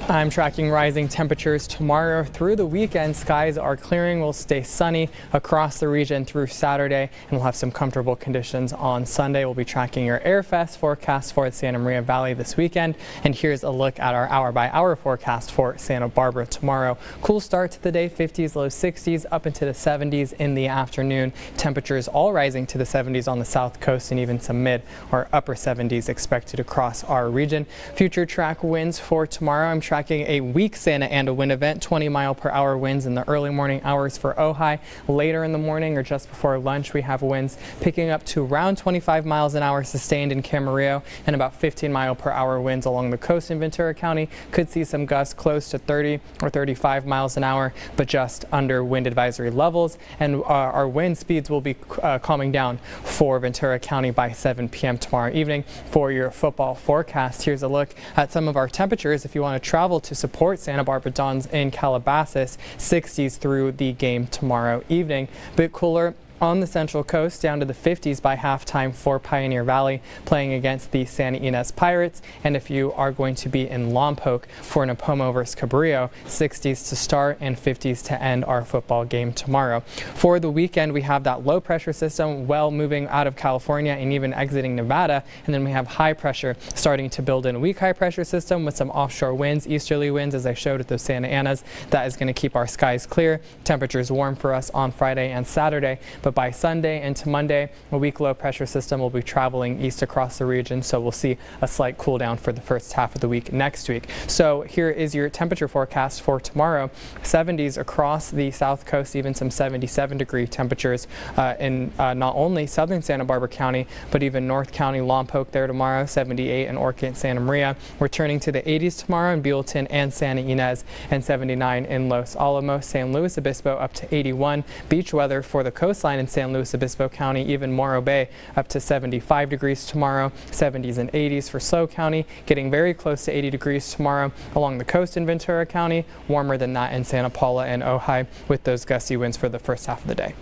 I'm tracking rising temperatures tomorrow through the weekend. Skies are clearing. Will stay sunny across the region through Saturday, and we'll have some comfortable conditions on Sunday. We'll be tracking your Airfest forecast for the Santa Maria Valley this weekend. And here's a look at our hour-by-hour forecast for Santa Barbara tomorrow. Cool start to the day, 50s, low 60s, up into the 70s in the afternoon. Temperatures all rising to the 70s on the south coast, and even some mid or upper 70s expected across our region. Future track winds for tomorrow. I'm tracking a weak Santa Ana wind event, 20-mile-per-hour winds in the early morning hours for Ojai. Later in the morning or just before lunch, we have winds picking up to around 25 miles an hour sustained in Camarillo, and about 15-mile-per-hour winds along the coast in Ventura County. Could see some gusts close to 30 or 35 miles an hour, but just under wind advisory levels. And our wind speeds will be calming down for Ventura County by 7 p.m. tomorrow evening. For your football forecast, here's a look at some of our temperatures if you want to travel to support Santa Barbara Dons in Calabasas. 60s through the game tomorrow evening. Bit cooler on the Central Coast, down to the 50s by halftime for Pioneer Valley playing against the Santa Ynez Pirates. And if you are going to be in Lompoc for Nipomo versus Cabrillo, 60s to start and 50s to end our football game tomorrow. For the weekend, we have that low pressure system well moving out of California and even exiting Nevada. And then we have high pressure starting to build in a weak high pressure system with some offshore winds, easterly winds, as I showed at the Santa Anas. That is going to keep our skies clear. Temperatures warm for us on Friday and Saturday. But by Sunday into Monday, a weak low pressure system will be traveling east across the region, so we'll see a slight cool down for the first half of the week next week. So here is your temperature forecast for tomorrow. 70s across the south coast, even some 77-degree temperatures in not only southern Santa Barbara County, but even North County, Lompoc there tomorrow, 78 in Orcutt, Santa Maria. Returning to the 80s tomorrow in Buellton and Santa Ynez, and 79 in Los Alamos. San Luis Obispo up to 81. Beach weather for the coastline in San Luis Obispo County, even Morro Bay up to 75 degrees tomorrow. 70s and 80s for SLO County, getting very close to 80 degrees tomorrow along the coast in Ventura County. Warmer than that in Santa Paula and Ojai with those gusty winds for the first half of the day.